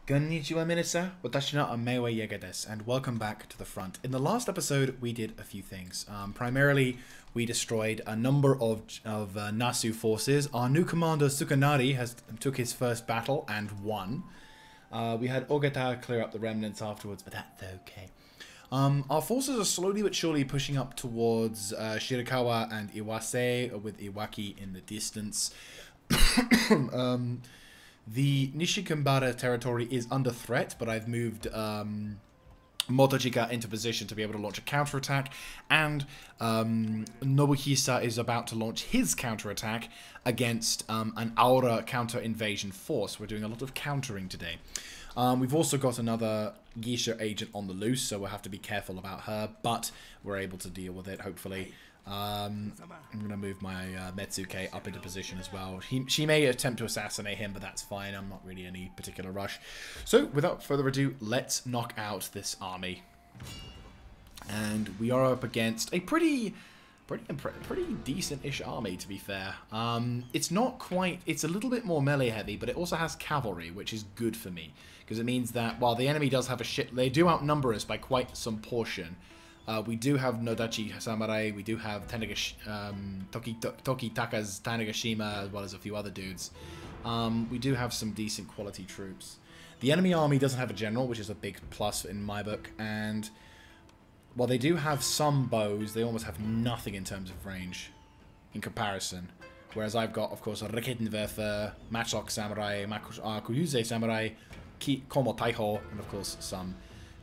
Konnichiwa minasan, watashi no Amewa Jaeger desu, and welcome back to the front. In the last episode, we did a few things. Primarily, we destroyed a number of Nasu forces. Our new commander, Tsukanari, took his first battle and won. We had Ogata clear up the remnants afterwards, but that's okay. Our forces are slowly but surely pushing up towards Shirakawa and Iwase, with Iwaki in the distance. The Nishikimbara territory is under threat, but I've moved Motojika into position to be able to launch a counterattack, and Nobuhisa is about to launch his counterattack against an Aura counter-invasion force. We're doing a lot of countering today. We've also got another Geisha agent on the loose, so we'll have to be careful about her, but we're able to deal with it, hopefully. I'm going to move my Metsuke up into position as well. She may attempt to assassinate him, but that's fine. I'm not really in any particular rush. So, without further ado, let's knock out this army. And we are up against a pretty decent-ish army, to be fair. It's not quite... It's a little bit more melee-heavy, but it also has cavalry, which is good for me. Because it means that while the enemy does have a shit... They do outnumber us by quite some portion. We do have Nodachi Samurai, we do have Tokitaka's Tanegashima, as well as a few other dudes. We do have some decent quality troops. The enemy army doesn't have a general, which is a big plus in my book, and while they do have some bows, they almost have nothing in terms of range in comparison. Whereas I've got, of course, a Raketenwerfer, Matchlock Samurai, Kuyuze Samurai, Komo Taiho, and of course some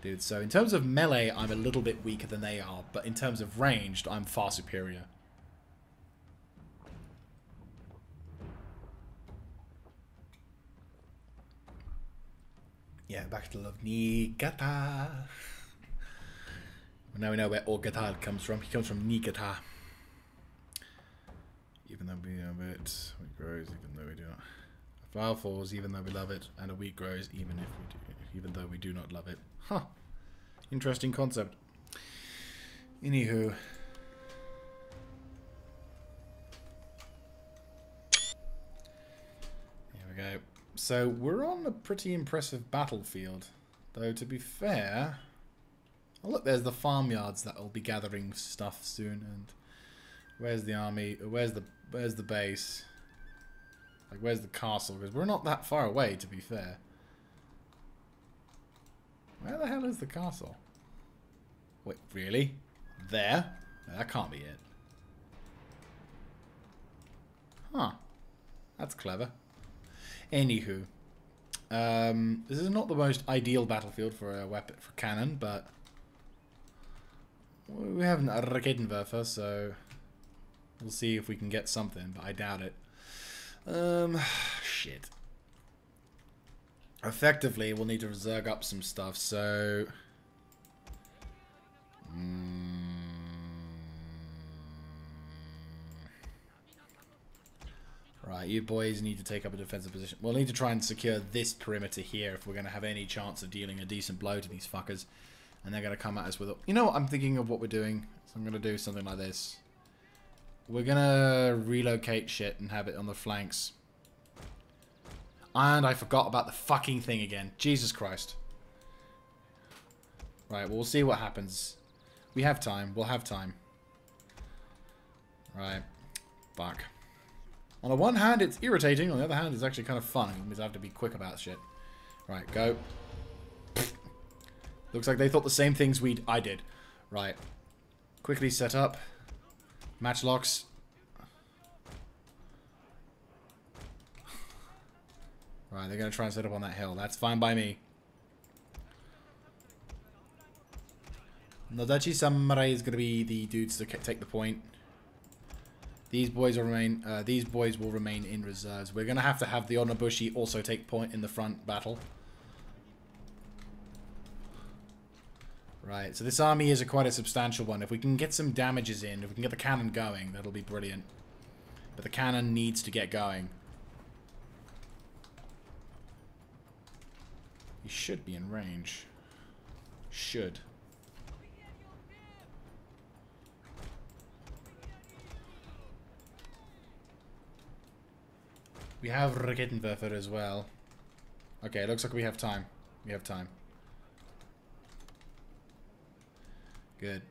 dudes. So in terms of melee, I'm a little bit weaker than they are, but in terms of ranged, I'm far superior. Yeah, back to love Niigata. Now we know where Ogata comes from. He comes from Niigata. Even though we love it, wheat grows even though we do not. A flower falls even though we love it, and a wheat grows even though we do not love it. Huh. Interesting concept. Anywho. Here we go. So, we're on a pretty impressive battlefield. Though, to be fair... Oh, look, there's the farmyards that will be gathering stuff soon. And where's the army? Where's the base? Like, where's the castle? Because we're not that far away, to be fair. Where the hell is the castle? Wait, really? There? No, that can't be it. Huh. That's clever. Anywho. This is not the most ideal battlefield for a weapon, for cannon, but... We have a Raketenwerfer, so... We'll see if we can get something, but I doubt it. Shit. Effectively, we'll need to reserve up some stuff, so... Right, you boys need to take up a defensive position. We'll need to try and secure this perimeter here if we're going to have any chance of dealing a decent blow to these fuckers. And they're going to come at us with... You know what? I'm thinking of what we're doing. So I'm going to do something like this. We're going to relocate shit and have it on the flanks. And I forgot about the fucking thing again. Jesus Christ. Right, well, we'll see what happens. We have time. We'll have time. Right. Fuck. On the one hand, it's irritating. On the other hand, it's actually kind of fun. It means I have to be quick about shit. Right, go. Looks like they thought the same things I did. Right. Quickly set up. Matchlocks. Right, they're going to try and set up on that hill. That's fine by me. Nodachi Samurai is going to be the dudes to take the point. These boys will remain in reserves. We're going to have the Onabushi also take point in the front battle. Right, so this army is quite a substantial one. If we can get some damages in, if we can get the cannon going, that'll be brilliant. But the cannon needs to get going. He should be in range. Should. We have Raketenwerfer as well. Okay, it looks like we have time. We have time. Good.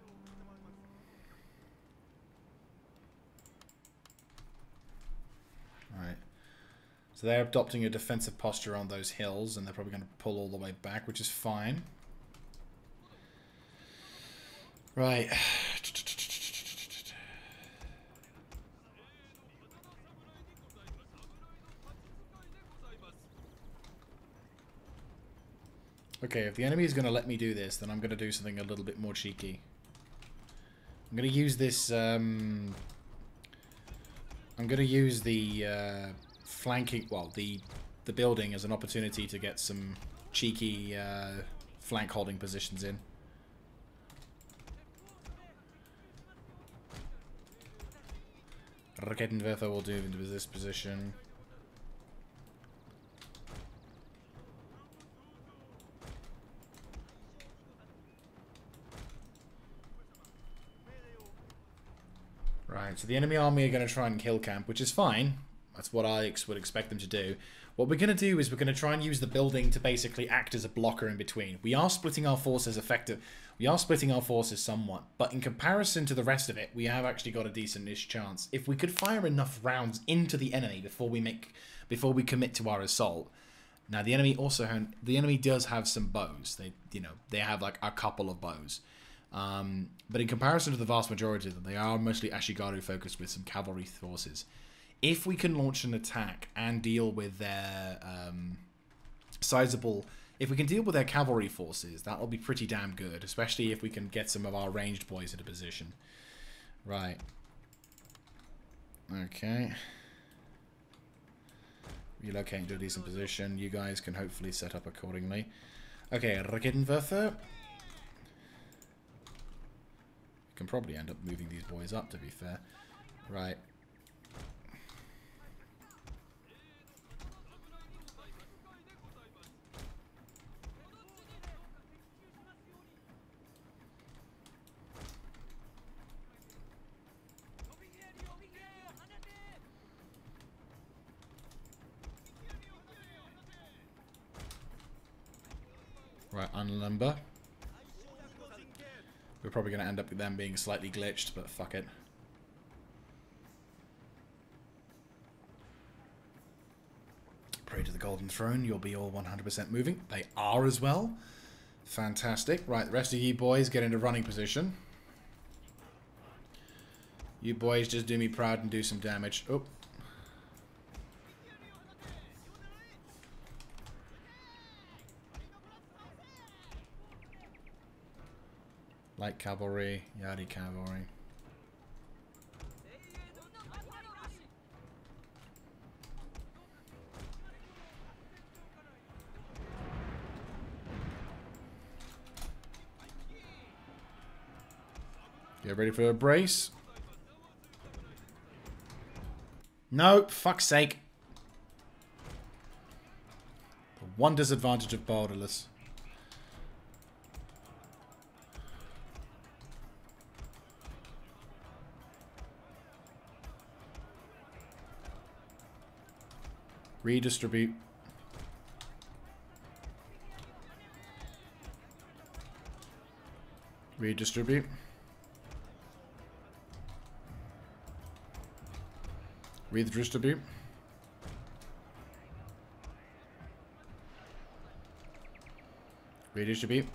Alright. So they're adopting a defensive posture on those hills, and they're probably going to pull all the way back, which is fine. Right. Okay, if the enemy is going to let me do this, then I'm going to do something a little bit more cheeky. I'm going to use this, I'm going to use the flanking, well, the building as an opportunity to get some cheeky flank holding positions in. Raketenwerfer will do into this position. Right, so the enemy army are going to try and kill camp, which is fine. That's what I would expect them to do. What we're going to do is we're going to try and use the building to basically act as a blocker in between. We are splitting our forces We are splitting our forces somewhat, but in comparison to the rest of it, we have actually got a decent-ish chance. If we could fire enough rounds into the enemy before we commit to our assault. Now the enemy does have some bows. They have like a couple of bows. But in comparison to the vast majority of them, they are mostly Ashigaru focused with some cavalry forces. If we can launch an attack and deal with their if we can deal with their cavalry forces, that'll be pretty damn good, especially if we can get some of our ranged boys into position. Right. Okay. Relocate into a decent position. You guys can hopefully set up accordingly. Okay, Raketenwerfer. Can probably end up moving these boys up, to be fair. Right. Right, unlimber. We're probably going to end up with them being slightly glitched, but fuck it. Pray to the Golden Throne, you'll be all 100% moving. They are as well. Fantastic. Right, the rest of you boys get into running position. You boys just do me proud and do some damage. Oh. Light cavalry, Yadi cavalry. Get ready for a brace. No, fuck's sake. The one disadvantage of borderless. Redistribute. Redistribute. Redistribute. Redistribute.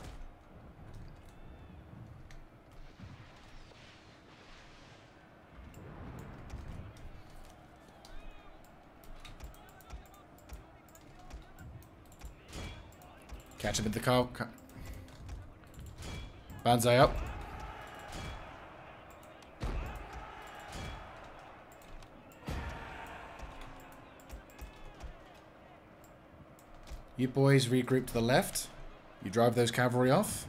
Catch him at the car. Banzai up. You boys regroup to the left. You drive those cavalry off.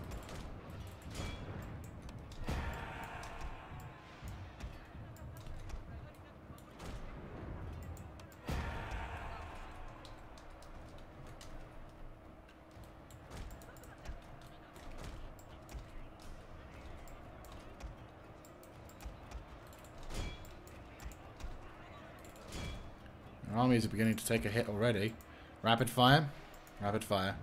Our armies are beginning to take a hit already. Rapid fire. Rapid fire.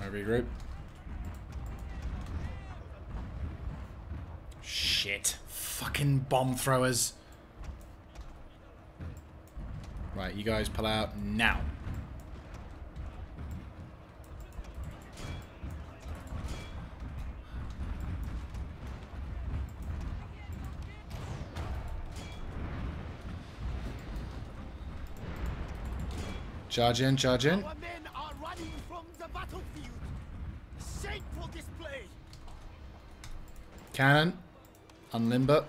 I regroup. Shit. Fucking bomb throwers. Right, you guys pull out now. Charge in, charge in. Our men are running from the battlefield. Shameful display. Cannon. Unlimber.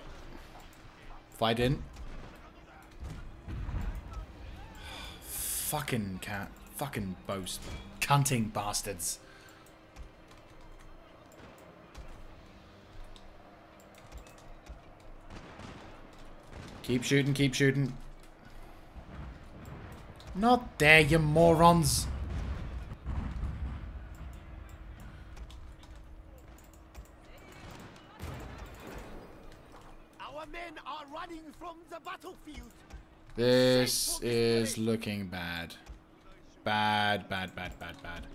Fight in. Fucking cat. Fucking boast. Cunting bastards. Keep shooting, keep shooting. Not there, you morons. Our men are running from the battlefield. This is looking bad. Bad, bad, bad, bad, bad.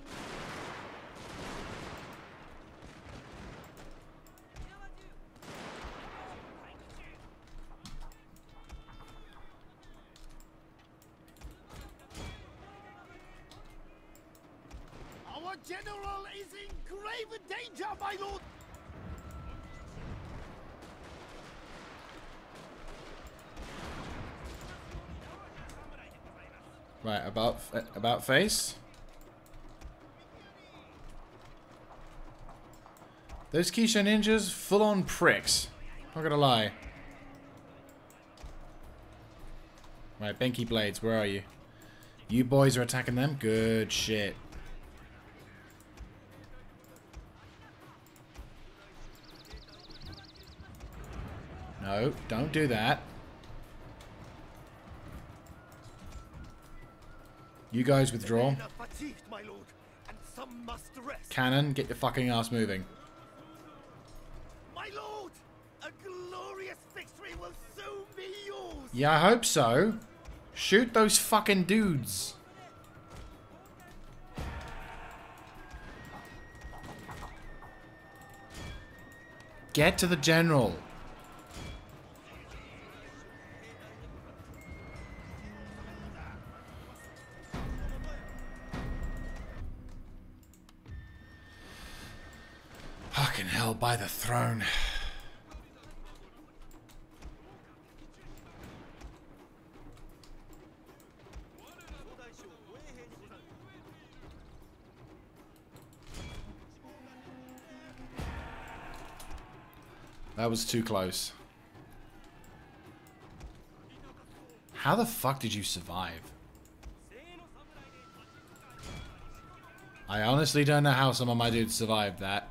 Our general is in grave danger, my lord. Right, about face. Those Keisha ninjas, full-on pricks. Not gonna lie. Right, Benki Blades, where are you? You boys are attacking them? Good shit. No, don't do that. You guys withdraw. Fatigued, my lord, and some must rest. Cannon, get your fucking ass moving. My lord, a glorious victory will soon be yours. Yeah, I hope so. Shoot those fucking dudes. Get to the general. Fucking hell, by the throne. That was too close. How the fuck did you survive? I honestly don't know how some of my dudes survived that.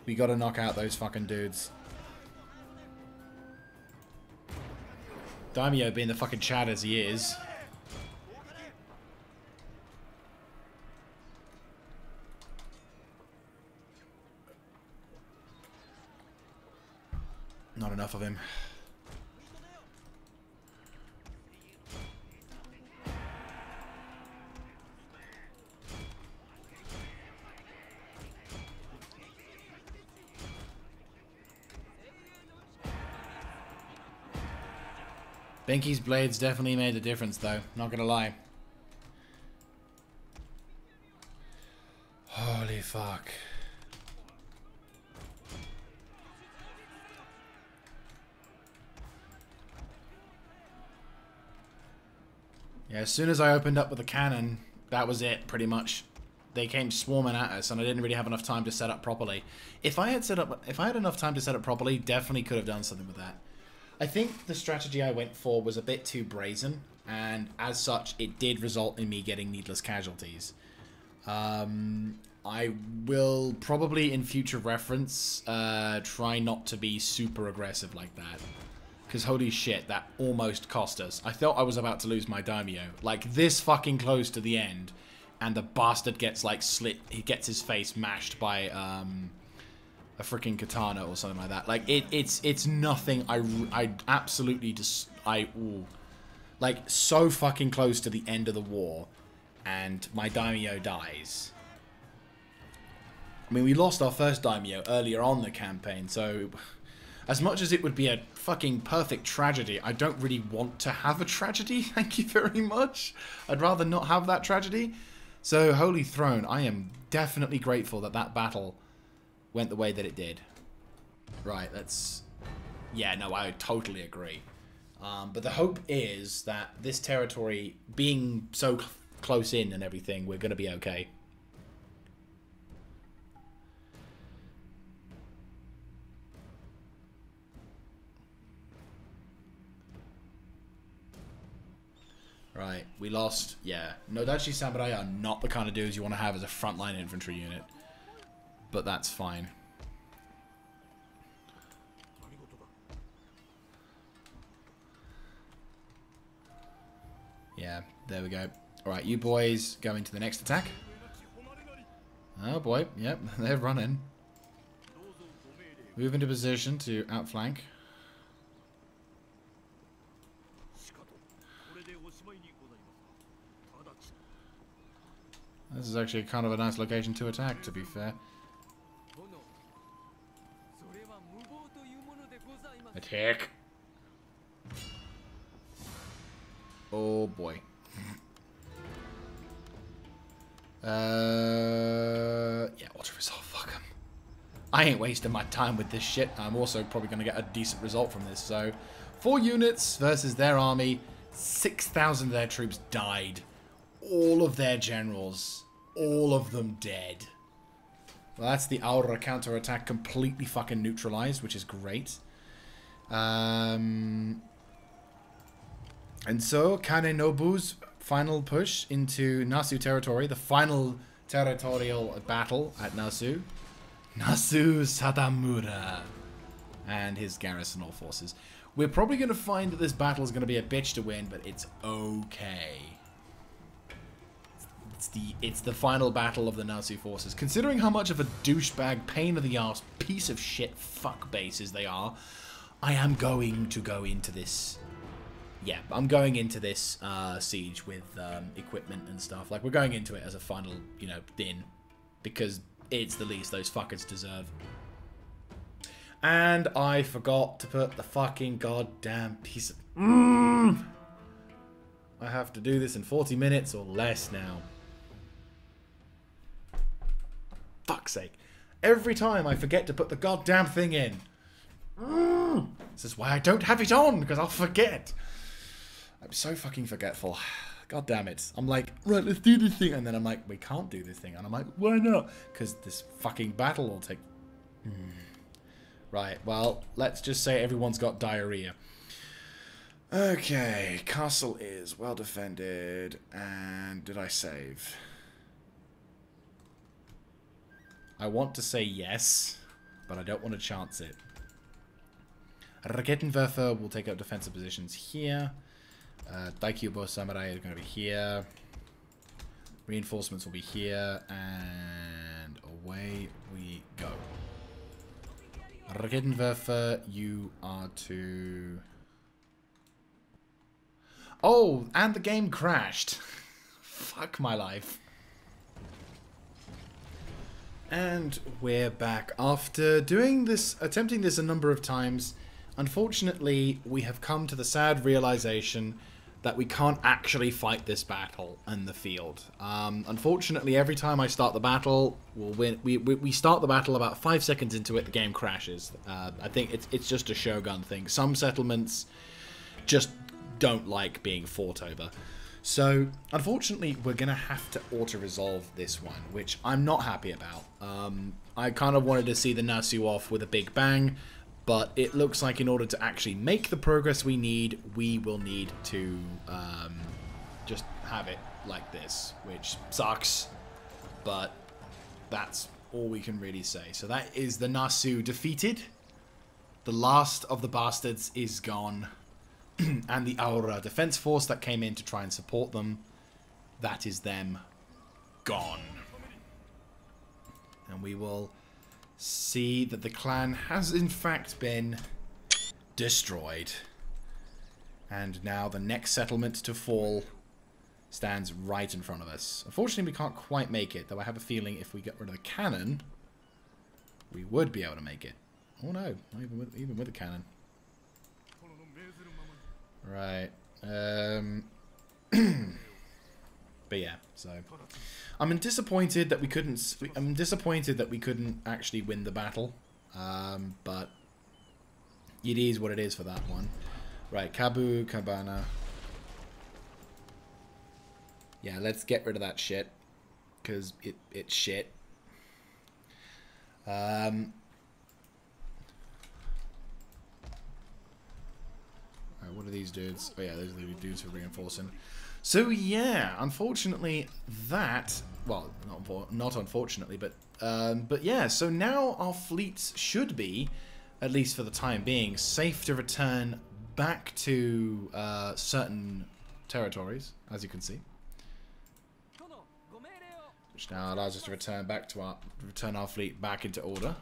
We gotta knock out those fucking dudes. Daimyo being the fucking Chad as he is. Not enough of him. Benki's blades definitely made a difference though, not gonna lie. Holy fuck. Yeah, as soon as I opened up with the cannon, that was it, pretty much. They came swarming at us, and I didn't really have enough time to set up properly. If I had enough time to set up properly, definitely could have done something with that. I think the strategy I went for was a bit too brazen, and as such, it did result in me getting needless casualties. I will probably, in future reference, try not to be super aggressive like that. Because holy shit, that almost cost us. I thought I was about to lose my daimyo. Like, this fucking close to the end, and the bastard gets, like, slit. He gets his face mashed by, a freaking katana or something like that. Like, it's nothing. I absolutely just... ooh. Like, so fucking close to the end of the war, and my daimyo dies. I mean, we lost our first daimyo earlier on the campaign, so as much as it would be a fucking perfect tragedy, I don't really want to have a tragedy, thank you very much. I'd rather not have that tragedy. So, Holy Throne, I am definitely grateful that that battle went the way that it did. Right, let's... Yeah, no, I totally agree. But the hope is that this territory, being so close in and everything, we're going to be okay. Right, we lost, yeah. Nodachi Samurai are not the kind of dudes you want to have as a frontline infantry unit. But that's fine. Yeah, there we go. Alright, you boys go into the next attack. Oh boy, yep, they're running. Move into position to outflank. This is actually kind of a nice location to attack, to be fair. Attack! Oh boy. Yeah, auto-resolve, fuck 'em. I ain't wasting my time with this shit. I'm also probably going to get a decent result from this. So, 4 units versus their army. 6,000 of their troops died. All of their generals. All of them dead. Well, that's the Aura counter-attack completely fucking neutralized, which is great. And so, Kanenobu's final push into Nasu territory, the final territorial battle at Nasu. Nasu Sadamura and his garrisonal forces. We're probably going to find that this battle is going to be a bitch to win, but it's okay. It's the final battle of the Nasu forces. Considering how much of a douchebag, pain in the arse, piece of shit fuck bases they are, I am going to go into this. Yeah, I'm going into this siege with equipment and stuff. Like, we're going into it as a final, you know, din. Because it's the least those fuckers deserve. And I forgot to put the fucking goddamn piece of... I have to do this in 40 minutes or less now. Fuck's sake. Every time I forget to put the goddamn thing in. This is why I don't have it on, because I'll forget. I'm so fucking forgetful. God damn it. I'm like, right, let's do this thing. And then I'm like, we can't do this thing. And I'm like, why not? Because this fucking battle will take... Right, well, let's just say everyone's got diarrhea. Okay, castle is well defended. And did I save? I want to say yes, but I don't want to chance it. Raketenwerfer will take up defensive positions here. Daikyobo Samurai is going to be here. Reinforcements will be here. And away we go. Raketenwerfer, you are to... Oh, and the game crashed. Fuck my life. And we're back. After doing this, attempting this a number of times, unfortunately, we have come to the sad realization that we can't actually fight this battle in the field. Unfortunately, every time I start the battle, we'll win. We start the battle about 5 seconds into it, the game crashes. I think it's just a Shogun thing. Some settlements just don't like being fought over. So, unfortunately, we're going to have to auto-resolve this one, which I'm not happy about. I kind of wanted to see the Nasu off with a big bang, but it looks like in order to actually make the progress we need, we will need to just have it like this, which sucks, but that's all we can really say. So that is the Nasu defeated. The last of the bastards is gone. And the Aura defense force that came in to try and support them, that is them gone. And we will see that the clan has in fact been destroyed. And now the next settlement to fall stands right in front of us. Unfortunately, we can't quite make it, though I have a feeling if we get rid of the cannon, we would be able to make it. Oh no, not even with the cannon. Right. But yeah, so I'm disappointed that we couldn't. I'm disappointed that we couldn't actually win the battle. But it is what it is for that one. Right, Kabu Kabana. Yeah, let's get rid of that shit because it's shit. Right, what are these dudes? Oh yeah, those are the dudes who are reinforcing. So yeah, unfortunately that, well, not unfortunately, but yeah, so now our fleets should be, at least for the time being, safe to return back to certain territories, as you can see. Which now allows us to return back to our fleet back into order.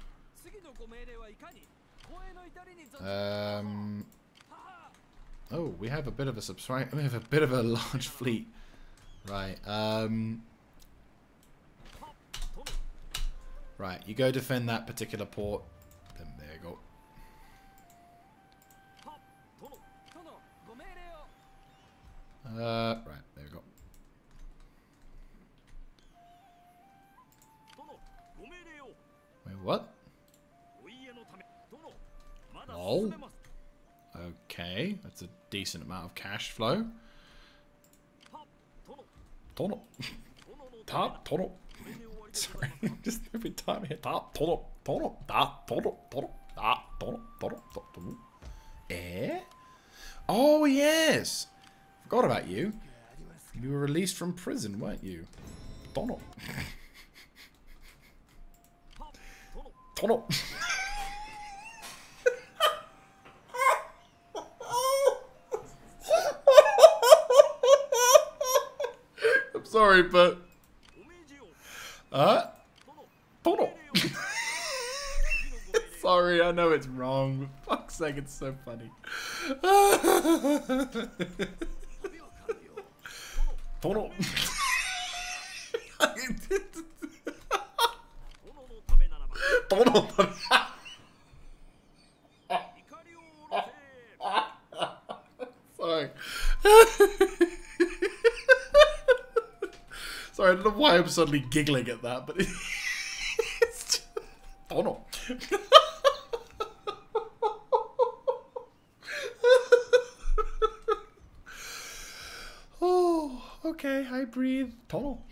Oh, we have a bit of a we have a bit of a large fleet. Right. Right, you go defend that particular port. Then there you go. Right, there we go. Wait, what? Lol. Okay, that's a decent amount of cash flow. Tono. Top, tono. Sorry, just every time I hit top, tono, tono, top, tono, tono, top, tono, tono, tono. Eh? Oh, yes! Forgot about you. You were released from prison, weren't you? Tono. Tono. I'm sorry, but Tono. Sorry, I know it's wrong. For fuck's sake, it's so funny. Tono. Tono. Sorry. Sorry, I don't know why I'm suddenly giggling at that, but it's just... Tono. Oh, okay, I breathe. Tono.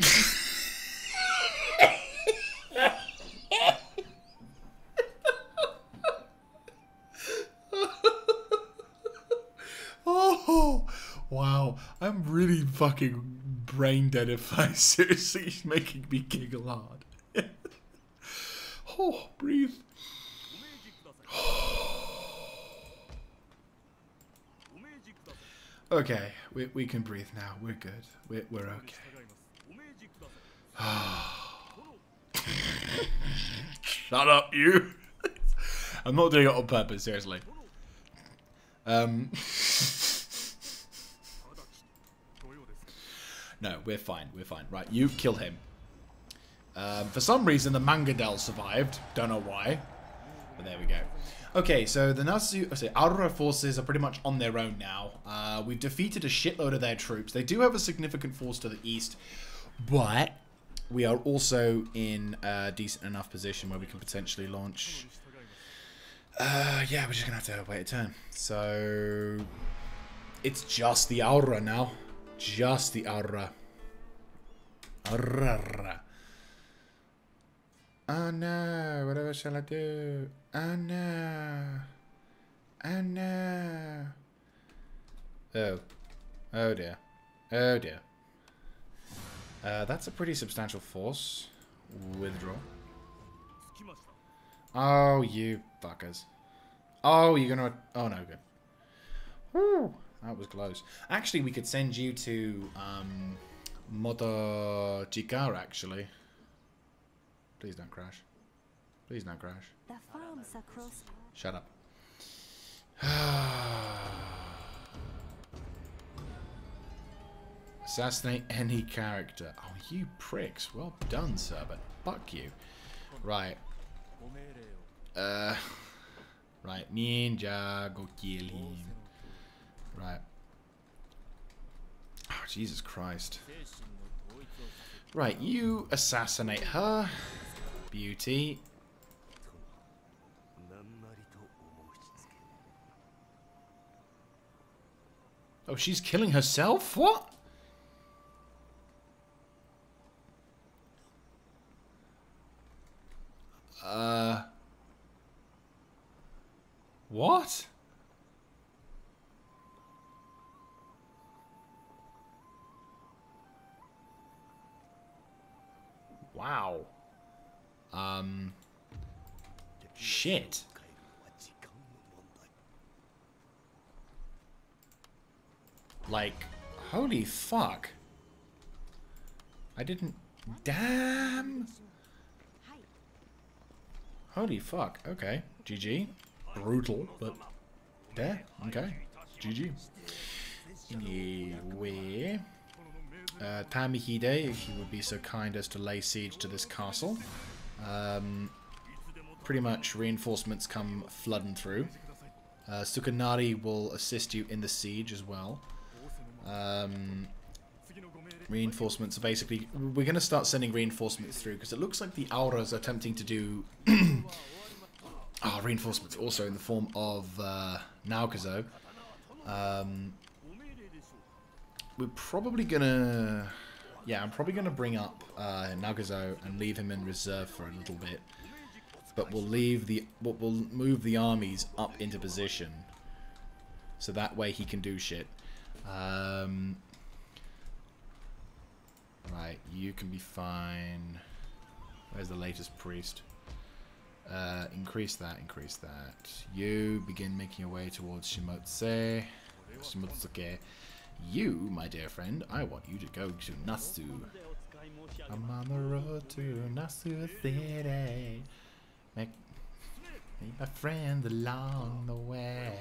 Oh, wow. I'm really fucking brain dead if I seriously making me giggle hard. Oh, breathe. Okay, we can breathe now. We're good. We're okay. Shut up, you. I'm not doing it on purpose, seriously. No, we're fine. We're fine. Right, you kill him. For some reason, the Mangadel survived. Don't know why. But there we go. Okay, so the Nasu, Aurora forces are pretty much on their own now. We've defeated a shitload of their troops. They do have a significant force to the east, but we are also in a decent enough position where we can potentially launch. Yeah, we're just gonna have to wait a turn. So it's just the Aurora now. Just the Aurora. Aurora. Oh no, whatever shall I do? Oh no. Oh no. Oh. Oh dear. Oh dear. That's a pretty substantial force. Withdraw. Oh, you fuckers. Oh, you're gonna... Oh no, good. Woo. That was close. Actually, we could send you to Motojikar, actually. Please don't crash. Please don't crash. The farms across. Shut up. Assassinate any character. Oh, you pricks. Well done, sir, but fuck you. Right. Right. Ninja, go kill him. Right. Oh, Jesus Christ. Right, you assassinate her. Beauty. Oh, she's killing herself? What? What? Wow. Shit. Like, holy fuck. I didn't... Damn. Holy fuck. Okay. GG. Brutal, but... there. Okay. GG. Anyway... Tamihide, if you would be so kind as to lay siege to this castle. Pretty much reinforcements come flooding through. Sukanari will assist you in the siege as well. Reinforcements are basically... we're going to start sending reinforcements through because it looks like the Auras are attempting to do... reinforcements also in the form of Naokazo. We're probably gonna... yeah, I'm probably gonna bring up Nagazo and leave him in reserve for a little bit. But we'll move the armies up into position. So that way he can do shit. Right, you can be fine. Where's the latest priest? Increase that, increase that. You begin making your way towards Shimotsuke. You, my dear friend, I want you to go to Nasu. I'm on the road to Nasu City. Make my friends along the way.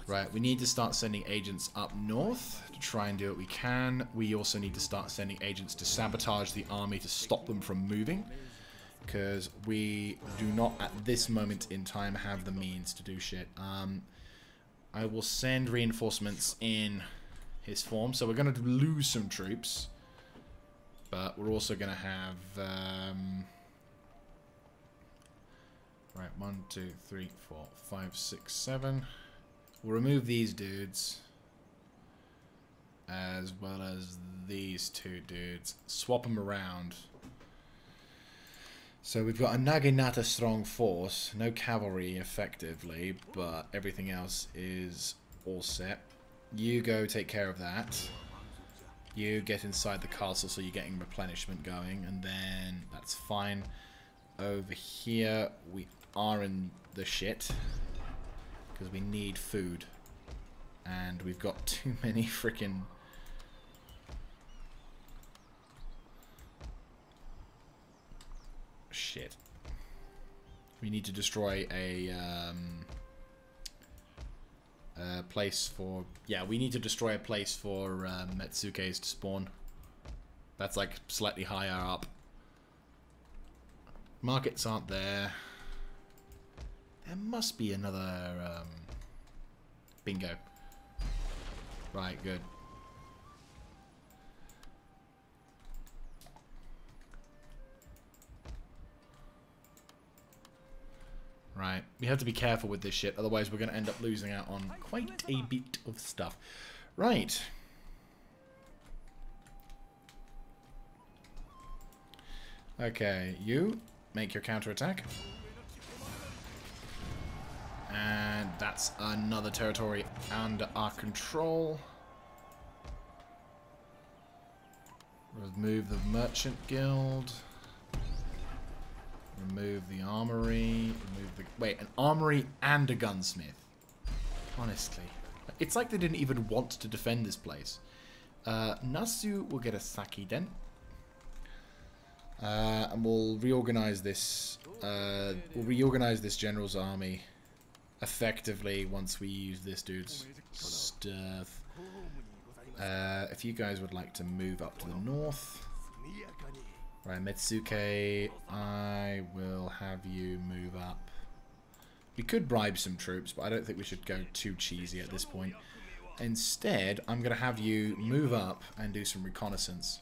Right, we need to start sending agents up north to try and do what we can. We also need to start sending agents to sabotage the army to stop them from moving. Because we do not, at this moment in time, have the means to do shit. I will send reinforcements in his form. So we're going to lose some troops. But we're also going to have... right, 1, 2, 3, 4, 5, 6, 7. We'll remove these dudes. As well as these two dudes. Swap them around. So we've got a Naginata strong force, no cavalry effectively, but everything else is all set. You go take care of that. You get inside the castle so you're getting replenishment going, and then that's fine. Over here we are in the shit, because we need food. And we've got too many freaking... shit. We need to destroy a place for... yeah, we need to destroy a place for Metsuke's to spawn. That's like slightly higher up. Markets aren't there. There must be another... bingo. Right, good. Right, we have to be careful with this shit, otherwise we're going to end up losing out on quite a bit of stuff. Right. Okay, you make your counterattack. And that's another territory under our control. Remove the Merchant Guild. Remove the armory. Remove the... wait, an armory and a gunsmith. Honestly. It's like they didn't even want to defend this place. Nasu will get a Saki Den. And we'll reorganize this. We'll reorganize this general's army effectively once we use this dude's stuff. If you guys would like to move up to the north. Right, Metsuke, I will have you move up. We could bribe some troops, but I don't think we should go too cheesy at this point. Instead, I'm going to have you move up and do some reconnaissance.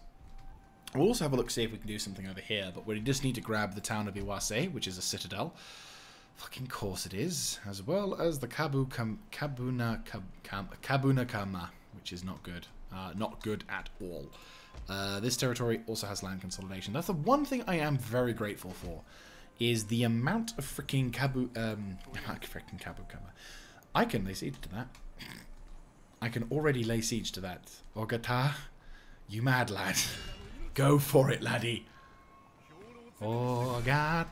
We'll also have a look, see if we can do something over here, but we just need to grab the town of Iwase, which is a citadel. Fucking course it is. As well as the Kabunakama, which is not good. Not good at all. This territory also has land consolidation. That's the one thing I am very grateful for, is the amount of freaking Kabukama. I can lay siege to that. I can already lay siege to that. Ogata, you mad lad. Go for it, laddie. Ogata.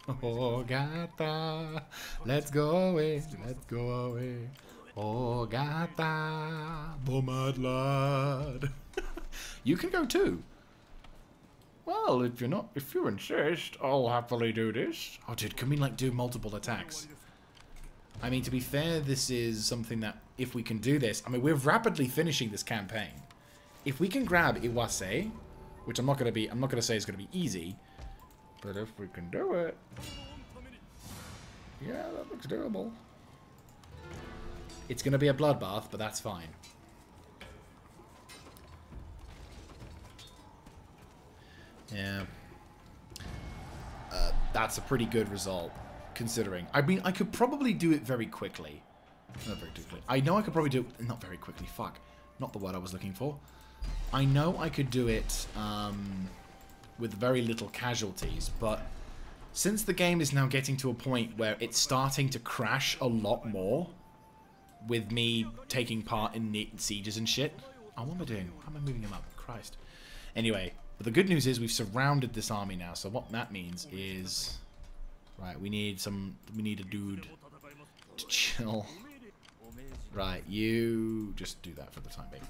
Ogata. Let's go away. Let's go away. Ogata. The mad lad. You can go too. Well, if you insist, I'll happily do this. Oh, dude, can we like do multiple attacks? I mean, to be fair, this is something that, if we can do this, I mean, we're rapidly finishing this campaign. If we can grab Iwase, which I'm not going to say is going to be easy, but if we can do it, yeah, that looks doable. It's going to be a bloodbath, but that's fine. Yeah. That's a pretty good result, considering. I mean, I could probably do it very quickly. Not very quickly. I know I could probably do it... Not very quickly, fuck. Not the word I was looking for. I know I could do it with very little casualties, but since the game is now getting to a point where it's starting to crash a lot more, with me taking part in sieges and shit... Oh, what am I doing? How am I moving him up? Christ. Anyway... But the good news is we've surrounded this army now, so what that means is... Right, we need a dude to chill. Right, you just do that for the time being.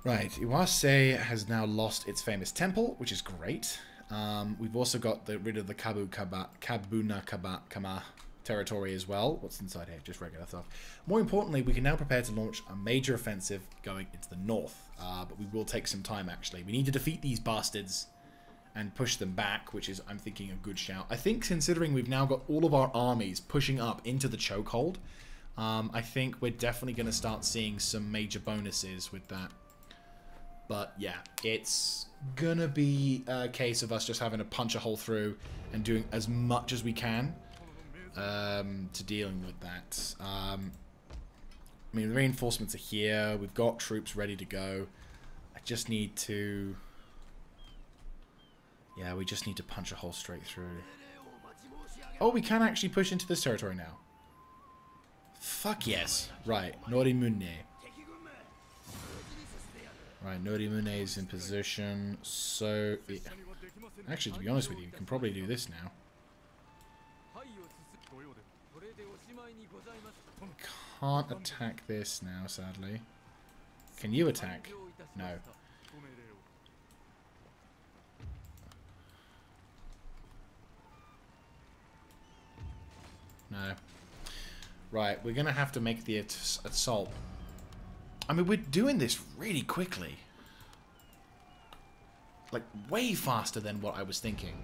Right, Iwase has now lost its famous temple, which is great. We've also got rid of the Kabunakama territory as well. What's inside here? Just regular stuff. More importantly, we can now prepare to launch a major offensive going into the north. But we will take some time, actually. We need to defeat these bastards and push them back, which is, I'm thinking, a good shout. I think, considering we've now got all of our armies pushing up into the chokehold, I think we're definitely going to start seeing some major bonuses with that. But, yeah, it's going to be a case of us just having to punch a hole through and doing as much as we can to dealing with that. I mean, the reinforcements are here. We've got troops ready to go. I just need to... Yeah, we just need to punch a hole straight through. Oh, we can actually push into this territory now. Fuck yes. Right, Norimune. Right, Norimune is in position. So... Actually, to be honest with you, you can probably do this now. Can't attack this now, sadly. Can you attack? No. No. Right, we're going to have to make the assault. I mean, we're doing this really quickly. Like, way faster than what I was thinking.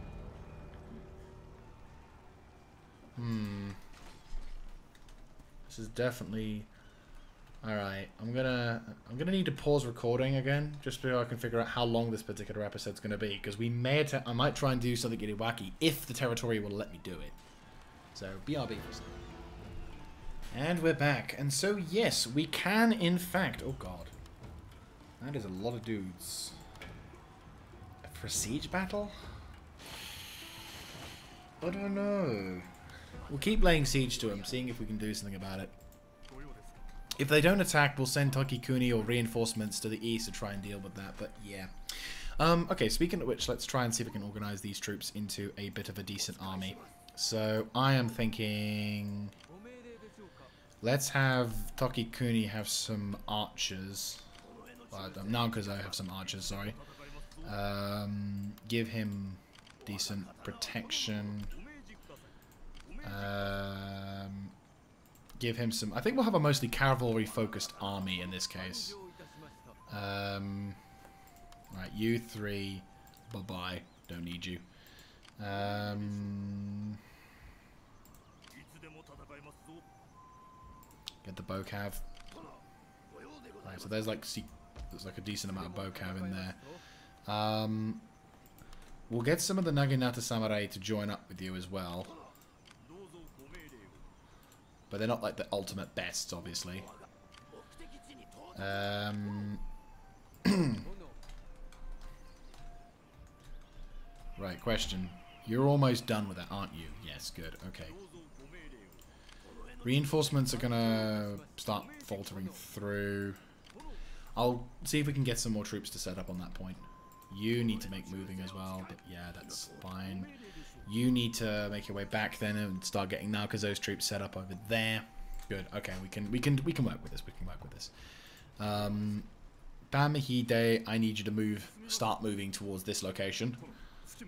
This is definitely... Alright, I'm gonna need to pause recording again, just so I can figure out how long this particular episode's gonna be, because I might try and do something wacky if the territory will let me do it. So, BRB for a second. And we're back. And so, yes, we can, in fact... Oh, God. That is a lot of dudes. A prestige battle? I don't know. We'll keep laying siege to them, seeing if we can do something about it. If they don't attack, we'll send Tokikuni or reinforcements to the east to try and deal with that, but yeah. Okay, speaking of which, let's try and see if we can organize these troops into a bit of a decent army. So, I am thinking... Let's have Tokikuni have some archers. Well, no, because I have some archers, sorry. Give him decent protection. give him some... I think we'll have a mostly cavalry-focused army in this case. Right, you three. Bye-bye. Don't need you. Get the bocav. Right, so there's like a decent amount of bocav in there. We'll get some of the Naginata Samurai to join up with you as well. But they're not like the ultimate bests, obviously. Right, question. You're almost done with that, aren't you? Yes, good. Okay. Reinforcements are gonna start faltering through. I'll see if we can get some more troops to set up on that point. You need to make moving as well, but yeah, that's fine. You need to make your way back then and start getting Naokazo's troops set up over there. Good. Okay, we can work with this. We can work with this. Bamihide, I need you to start moving towards this location.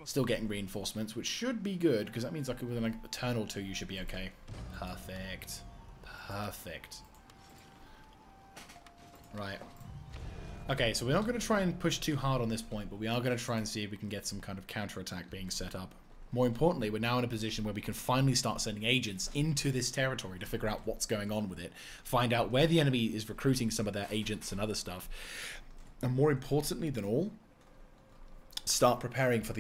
Still getting reinforcements, which should be good because that means like within a turn or two you should be okay. Perfect. Perfect. Right. Okay, so we're not going to try and push too hard on this point, but we are going to try and see if we can get some kind of counterattack being set up. More importantly, we're now in a position where we can finally start sending agents into this territory to figure out what's going on with it, find out where the enemy is recruiting some of their agents and other stuff, and more importantly than all, start preparing for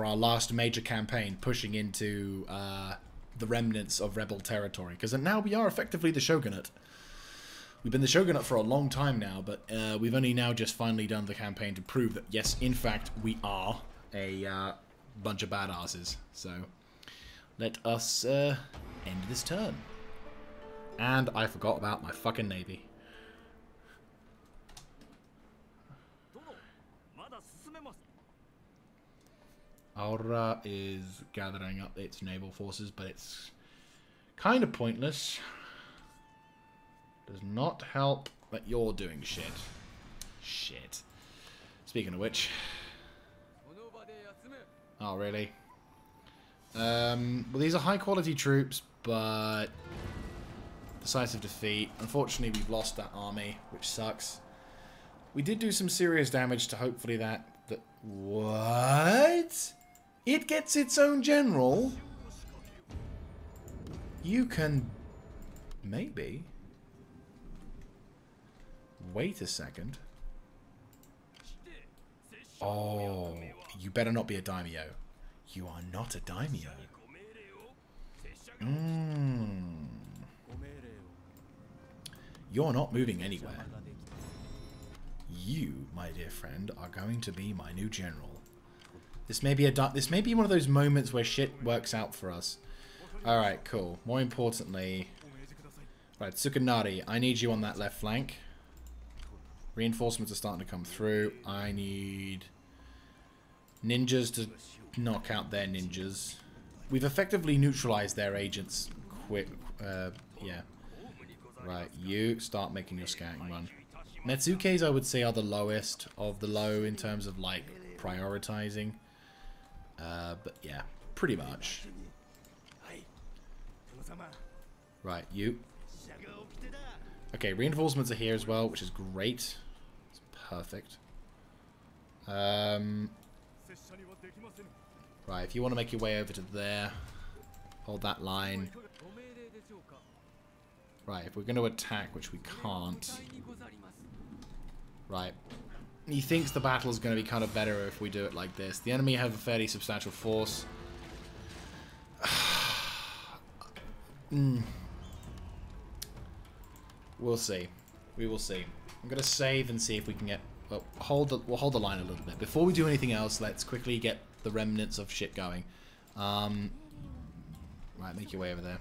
our last major campaign, pushing into the remnants of rebel territory, because now we are effectively the shogunate. We've been the shogunate for a long time now, but we've only now just finally done the campaign to prove that, yes, in fact, we are a bunch of badasses. So, let us end this turn. And I forgot about my fucking navy. Aura is gathering up its naval forces, but it's kind of pointless. Does not help that you're doing shit. Shit. Speaking of which. Oh, really? Well, these are high quality troops, but decisive defeat. Unfortunately, we've lost that army, which sucks. We did do some serious damage to hopefully that... What? It gets its own general? You can... Maybe... Wait a second. Oh, you better not be a daimyo. You are not a daimyo. You're not moving anywhere. You, my dear friend, are going to be my new general. This may be one of those moments where shit works out for us. Alright, cool. More importantly... Right, Tsukunari, I need you on that left flank. Reinforcements are starting to come through. I need ninjas to knock out their ninjas. We've effectively neutralized their agents quick. Yeah. Right, you start making your scouting run. Metsuke's, I would say, are the lowest of the low in terms of, like, prioritizing. But, yeah, pretty much. Right, you. Okay, reinforcements are here as well, which is great. It's perfect. Right, if you want to make your way over to there, hold that line. Right, if we're going to attack, which we can't. Right. He thinks the battle is going to be kind of better if we do it like this. The enemy have a fairly substantial force. We'll see. We will see. I'm going to save and see if we can get... Well, we'll hold the line a little bit. Before we do anything else, let's quickly get the remnants of shit going. Right, make your way over there.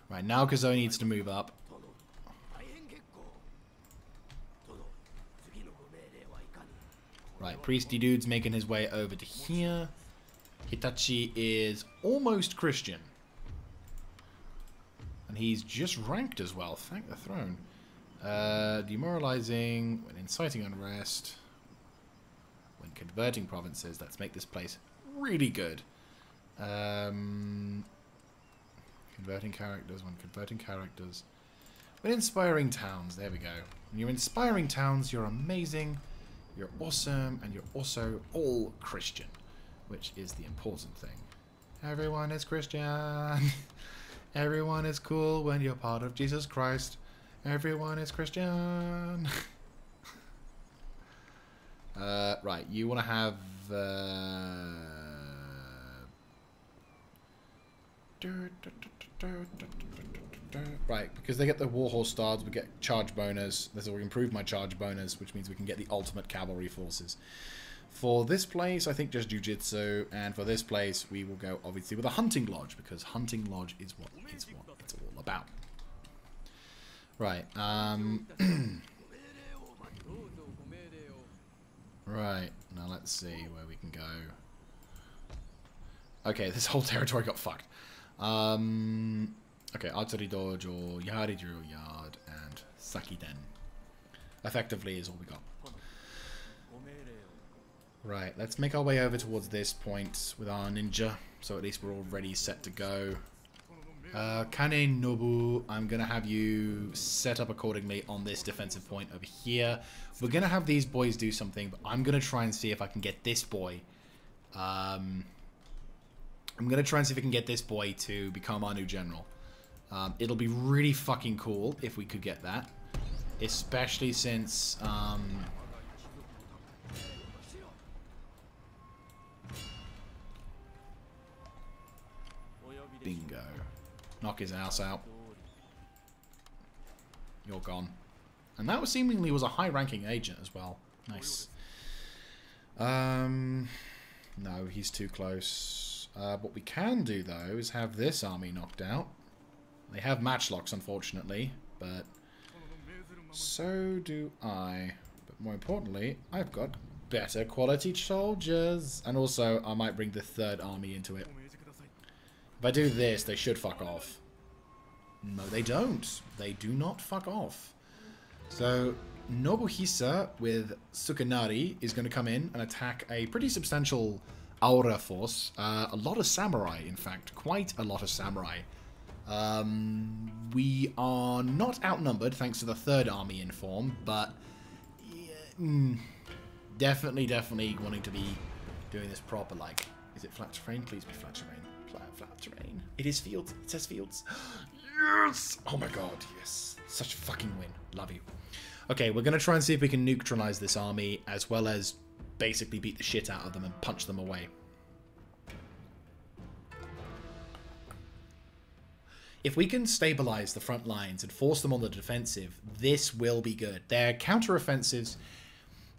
Right, now Kazo needs to move up. Right, Priesty Dude's making his way over to here. Hitachi is almost Christian. And he's just ranked as well, thank the throne. Demoralizing, when inciting unrest, when converting provinces. Let's make this place really good. Converting characters, when converting characters. When inspiring towns, there we go. When you're inspiring towns, you're amazing, you're awesome, and you're also all Christian, which is the important thing. Everyone is Christian. Everyone is cool when you're part of Jesus Christ. Everyone is Christian. Right, you want to have... Right, because they get the Warhorse stars, we get charge bonus. This will improve my charge bonus, which means we can get the ultimate cavalry forces. For this place, I think just Jiu-Jitsu, and for this place, we will go, obviously, with a Hunting Lodge, because Hunting Lodge is what it's all about. Right, right, now let's see where we can go. Okay, this whole territory got fucked. Okay, Archery Dojo, Yari Drill Yard, and Sakiden. Effectively is all we got. Right, let's make our way over towards this point with our ninja, so at least we're all ready, set to go. Kane Nobu, I'm going to have you set up accordingly on this defensive point over here. We're going to have these boys do something, but I'm going to try and see if I can get this boy... I'm going to try and see if we can get this boy to become our new general. It'll be really fucking cool if we could get that. Especially since... bingo. Knock his ass out. You're gone. And that was seemingly was a high-ranking agent as well. Nice. No, he's too close. What we can do, though, is have this army knocked out. They have matchlocks, unfortunately, but so do I. But more importantly, I've got better quality soldiers. And also, I might bring the third army into it. If I do this, they should fuck off. No, they don't. They do not fuck off. So, Nobuhisa with Sukanari is going to come in and attack a pretty substantial Aura force. A lot of samurai, in fact. Quite a lot of samurai. We are not outnumbered thanks to the third army in form, but yeah, definitely wanting to be doing this proper. Like, is it flat terrain? Please be flat terrain. Flat terrain. It is fields. It says fields. Yes! Oh my god, yes. Such a fucking win. Love you. Okay, we're going to try and see if we can neutralize this army, as well as basically beat the shit out of them and punch them away. If we can stabilize the front lines and force them on the defensive, this will be good. Their counter-offensives,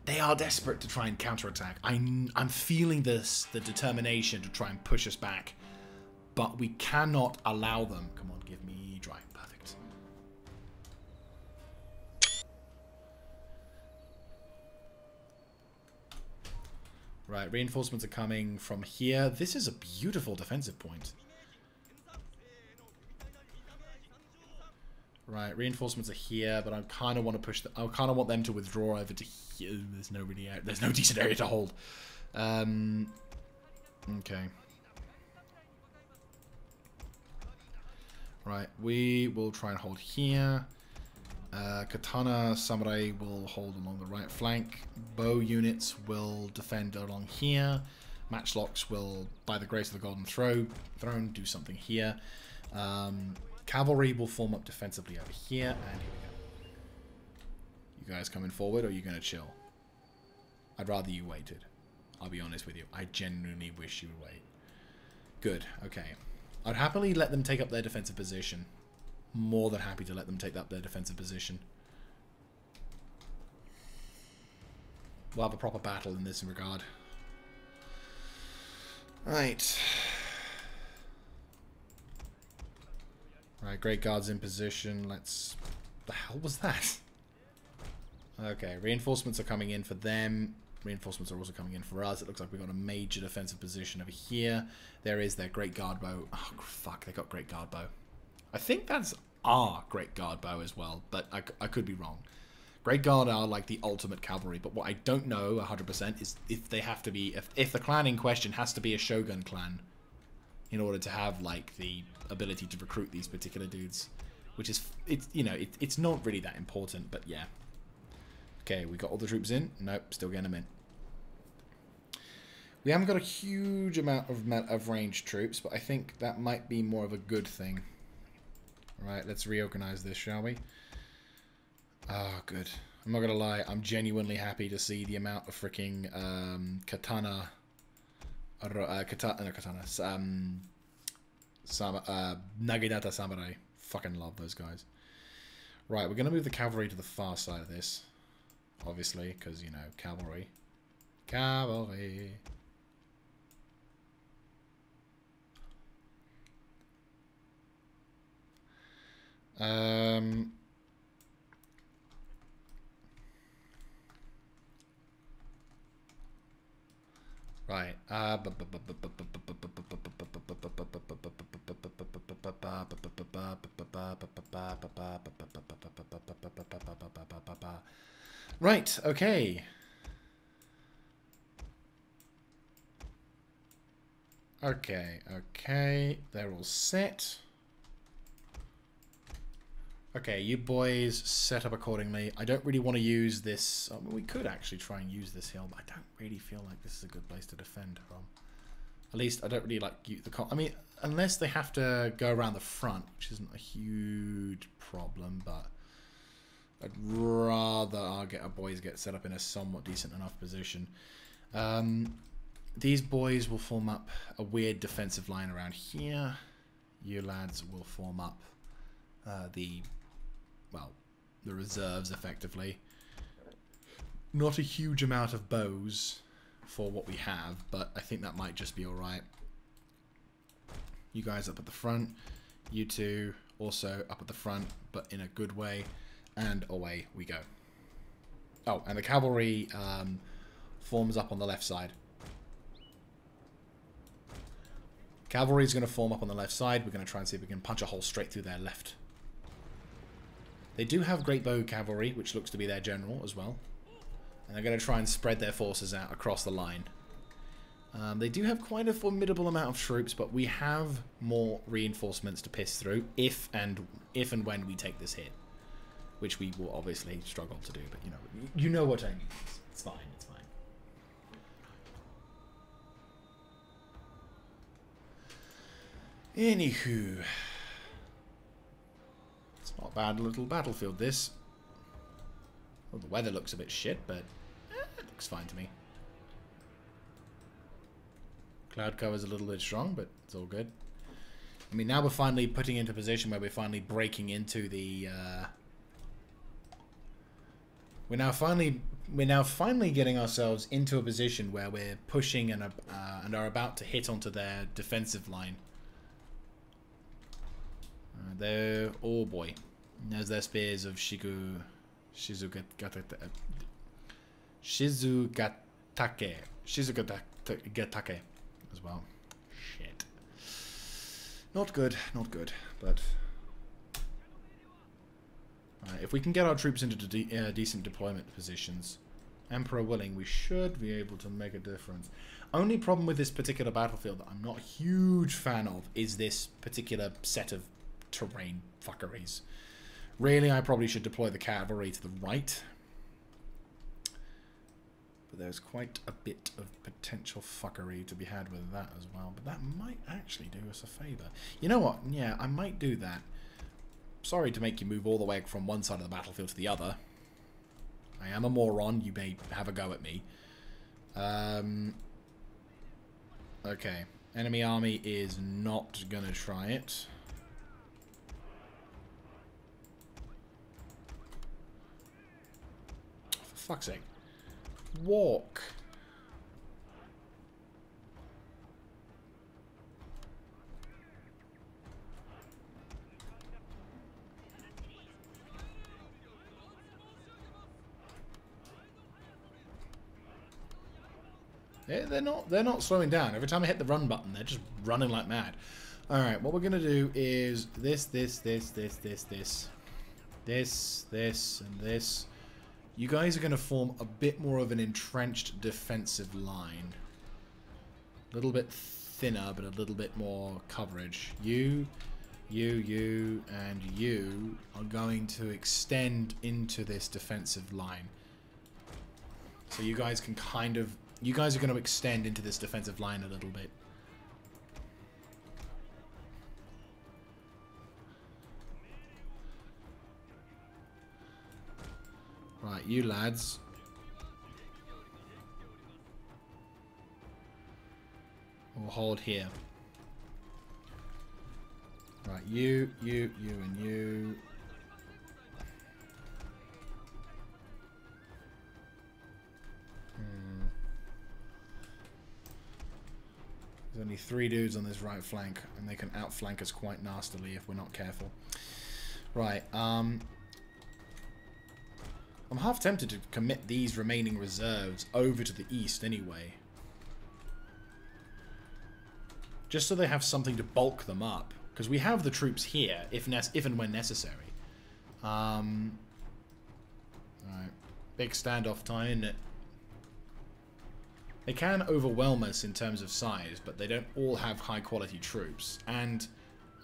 they are desperate to try and counterattack. I'm feeling this, the determination to try and push us back. But we cannot allow them. Come on, give me dry. Perfect. Right, reinforcements are coming from here. This is a beautiful defensive point. Right, reinforcements are here, but I kind of want to push. I kind of want them to withdraw over to here. There's no decent area to hold. Okay. Right, we will try and hold here. Katana Samurai will hold along the right flank. Bow units will defend along here. Matchlocks will, by the grace of the Golden Throne, do something here. Cavalry will form up defensively over here, and here we go. You guys coming forward, or are you going to chill? I'd rather you waited. I'll be honest with you. I genuinely wish you would wait. Good, okay. I'd happily let them take up their defensive position. More than happy to let them take up their defensive position. We'll have a proper battle in this regard. Right. Right, Great Guard's in position. Let's... The hell was that? Okay, reinforcements are coming in for them. Reinforcements are also coming in for us. It looks like we've got a major defensive position over here. There is their Great Guard bow. Oh, fuck, they got Great Guard bow. I think that's our Great Guard bow as well, but I could be wrong. Great Guard are like the ultimate cavalry, but what I don't know 100% is if they have to be... If the clan in question has to be a Shogun clan in order to have, like, the ability to recruit these particular dudes, which is, it's not really that important, but yeah. Okay, we got all the troops in. Nope, still getting them in. We haven't got a huge amount of ranged troops, but I think that might be more of a good thing. Right, let's reorganize this, shall we? Ah, good. I'm not gonna lie, I'm genuinely happy to see the amount of freaking Nagidata Samurai. Fucking love those guys. Right, we're gonna move the cavalry to the far side of this, obviously, because you know, cavalry. Cavalry. Right. Right, okay. Okay, they're all set. Okay, you boys set up accordingly. I don't really want to use this. I mean, we could actually try and use this hill, but I don't really feel like this is a good place to defend from. At least I don't really like the. I mean, unless they have to go around the front, which isn't a huge problem, but I'd rather our boys get set up in a somewhat decent enough position. These boys will form up a weird defensive line around here. You lads will form up the reserves, effectively. Not a huge amount of bows for what we have, but I think that might just be alright. You guys up at the front. You two also up at the front, but in a good way. And away we go. Oh, and the cavalry forms up on the left side. Cavalry is going to form up on the left side. We're going to try and see if we can punch a hole straight through their left. They do have great bow cavalry, which looks to be their general as well. And they're going to try and spread their forces out across the line. They do have quite a formidable amount of troops, but we have more reinforcements to piss through if and when we take this hit. Which we will obviously struggle to do, but you know what I mean. It's fine, it's fine. Anywho. It's not a bad little battlefield, this. Well, the weather looks a bit shit, but it looks fine to me. Cloud cover's a little bit strong, but it's all good. I mean, now we're finally putting into a position where we're finally breaking into the... We're now finally getting ourselves into a position where we're pushing and are about to hit onto their defensive line. Oh boy, there's their spears of Shizugatake as well. Shit. Not good, but. If we can get our troops into decent deployment positions, Emperor willing, we should be able to make a difference. Only problem with this particular battlefield that I'm not a huge fan of is this particular set of terrain fuckeries. Really, I probably should deploy the cavalry to the right. But there's quite a bit of potential fuckery to be had with that as well. But that might actually do us a favour. You know what? Yeah, I might do that. Sorry to make you move all the way from one side of the battlefield to the other. I am a moron. You may have a go at me. Okay. Enemy army is not going to try it. For fuck's sake. Walk. They're not slowing down. Every time I hit the run button, they're just running like mad. Alright, what we're gonna do is this, and this. You guys are gonna form a bit more of an entrenched defensive line. A little bit thinner, but a little bit more coverage. You You, and you are going to extend into this defensive line. So you guys can kind of... You guys are going to extend into this defensive line a little bit. Right, you lads. We'll hold here. Right, you, and you. There's only 3 dudes on this right flank, and they can outflank us quite nastily if we're not careful. Right, I'm half tempted to commit these remaining reserves over to the east anyway. Just so they have something to bulk them up. Because we have the troops here, if and when necessary. Alright. Big standoff time, isn't it? They can overwhelm us in terms of size, but they don't all have high quality troops. And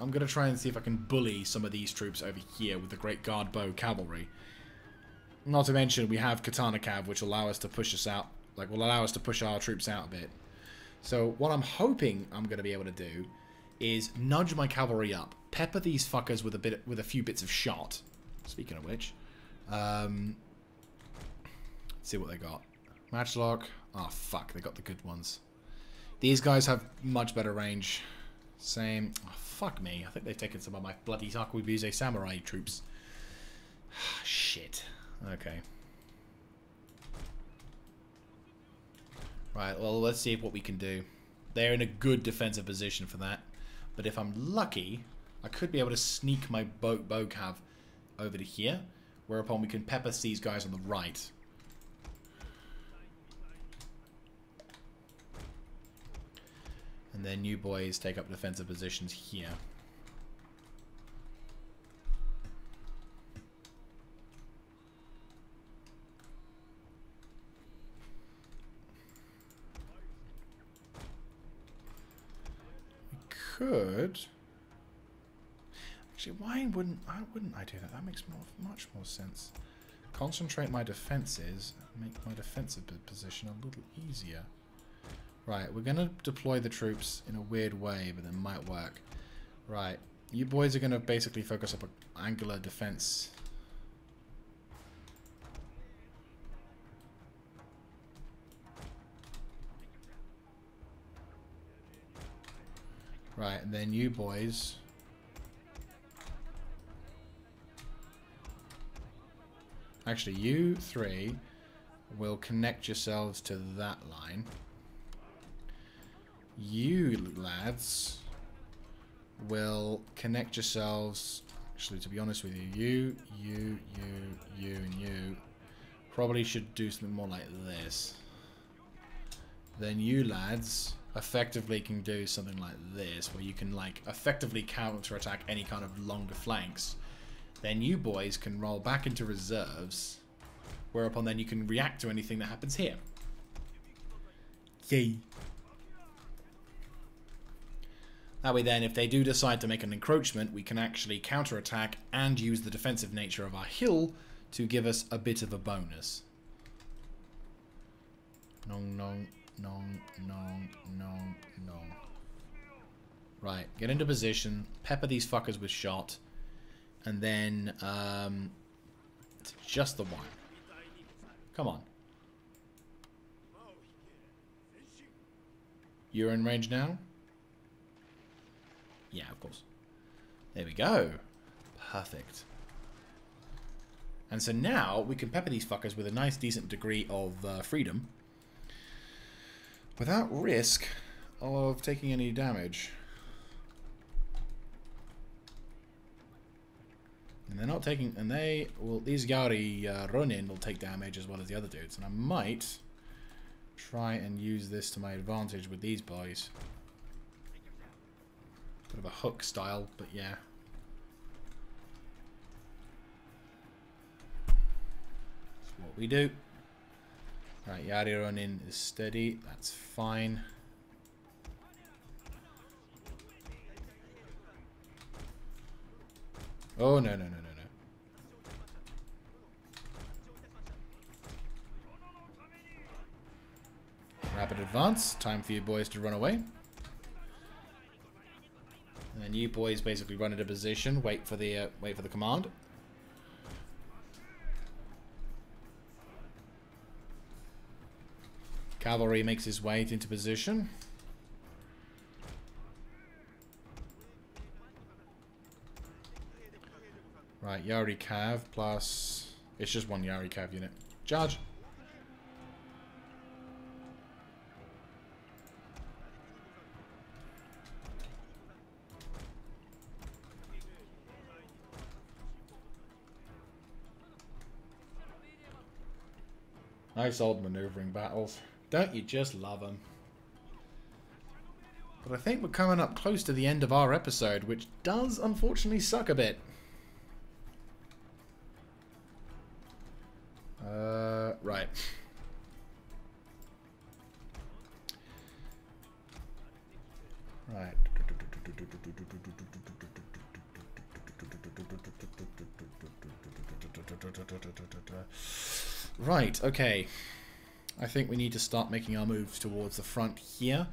I'm going to try and see if I can bully some of these troops over here with the Great Guard Bow Cavalry. Not to mention, we have Katana Cav, which will allow us to push us out. Like, will allow us to push our troops out a bit. So, what I'm hoping I'm going to be able to do is nudge my cavalry up, pepper these fuckers with a few bits of shot. Speaking of which, let's see what they got. Matchlock. Oh fuck, they got the good ones. These guys have much better range. Same. Oh, fuck me. I think they've taken some of my bloody Sakubuse samurai troops. Shit. Okay. Right, well, let's see what we can do. They're in a good defensive position for that. But if I'm lucky, I could be able to sneak my bow cav over to here, whereupon we can pepper these guys on the right. And then you boys take up defensive positions here. Could actually, why wouldn't I do that? That makes much more sense. Concentrate my defenses, make my defensive position a little easier. Right, we're gonna deploy the troops in a weird way, but it might work. Right, you boys are gonna basically focus up an angular defense. Right, and then you boys actually, you 3 will connect yourselves to that line. You lads will connect yourselves, actually, to be honest with you, you, and you probably should do something more like this. Then you lads effectively can do something like this, where you can like effectively counter-attack any kind of longer flanks. Then you boys can roll back into reserves, whereupon then you can react to anything that happens here. Yay. That way then, if they do decide to make an encroachment, we can actually counter-attack and use the defensive nature of our hill to give us a bit of a bonus. No. Right, get into position, pepper these fuckers with shot, and then it's just the one. Come on. You're in range now? Yeah, of course. There we go. Perfect. And so now we can pepper these fuckers with a nice decent degree of freedom without risk of taking any damage. And they're not taking, and they will, these Yari Ronin will take damage as well as the other dudes. And I might try and use this to my advantage with these boys. Bit of a hook style, but yeah. That's what we do. Right, Yari Ronin is steady. That's fine. Oh, no, no, no, no, no. Rapid advance. Time for you boys to run away. And then you boys basically run into position. Wait for the command. Cavalry makes his way into position. Right, Yari Cav plus... It's just one Yari Cav unit. Charge! Nice old maneuvering battles. Don't you just love them? But I think we're coming up close to the end of our episode, which does unfortunately suck a bit. Right. Right. Right, okay. I think we need to start making our moves towards the front here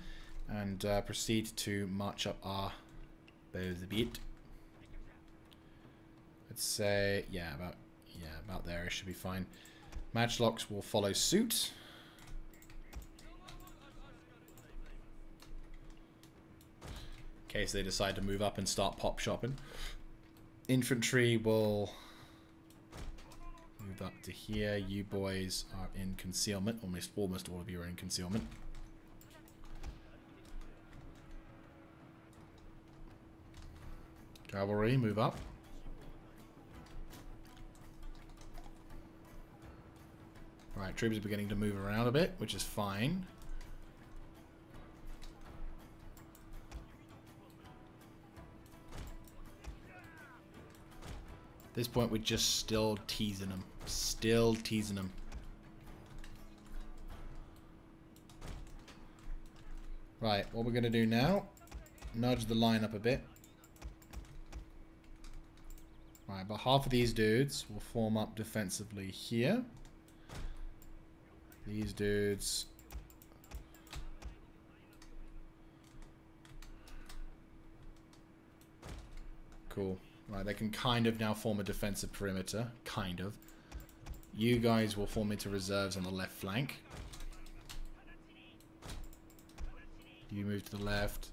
and proceed to march up our bows a bit. Let's say, yeah, about there. It should be fine. Matchlocks will follow suit. In case they decide to move up and start pop shopping. Infantry will move up to here. You boys are in concealment. Almost all of you are in concealment. Cavalry, move up. Right, troops are beginning to move around a bit, which is fine. At this point, we're just still teasing them. Still teasing them. Right, what we're going to do now, nudge the line up a bit. Right, about half of these dudes will form up defensively here. These dudes... Cool. Right, they can kind of now form a defensive perimeter. Kind of. You guys will form into reserves on the left flank. You move to the left.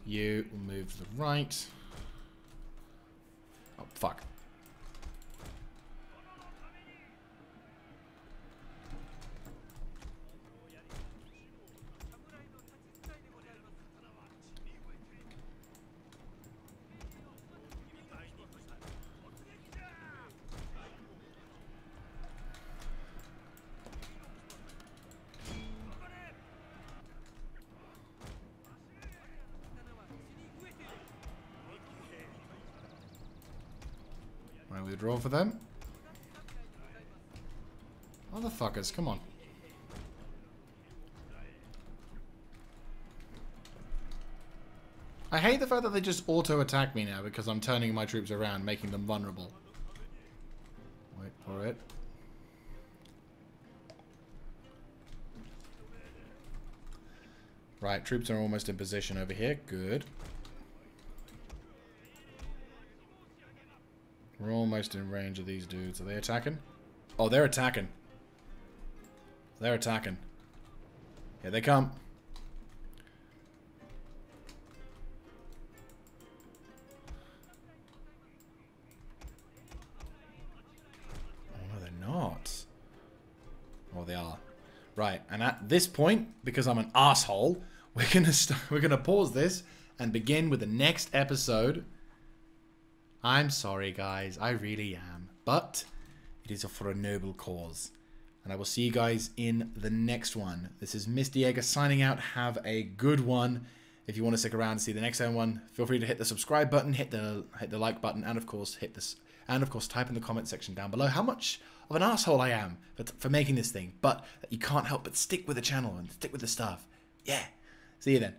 You will move to the right. Oh, fuck. Right, withdraw for them. Motherfuckers, come on. I hate the fact that they just auto-attack me now because I'm turning my troops around, making them vulnerable. Wait for it. Right, troops are almost in position over here. Good. We're almost in range of these dudes. Are they attacking? Oh, they're attacking. They're attacking. Here they come. Oh, no, they're not. Oh, they are. Right, and at this point, because I'm an asshole, we're gonna pause this and begin with the next episode. I'm sorry, guys. I really am. But it is for a noble cause. And I will see you guys in the next one. This is Mr. Jaeger signing out. Have a good one. If you want to stick around and see the next one, feel free to hit the subscribe button, hit the like button, and of course hit this. And of course, type in the comment section down below how much of an asshole I am for making this thing. But you can't help but stick with the channel and stick with the stuff. Yeah. See you then.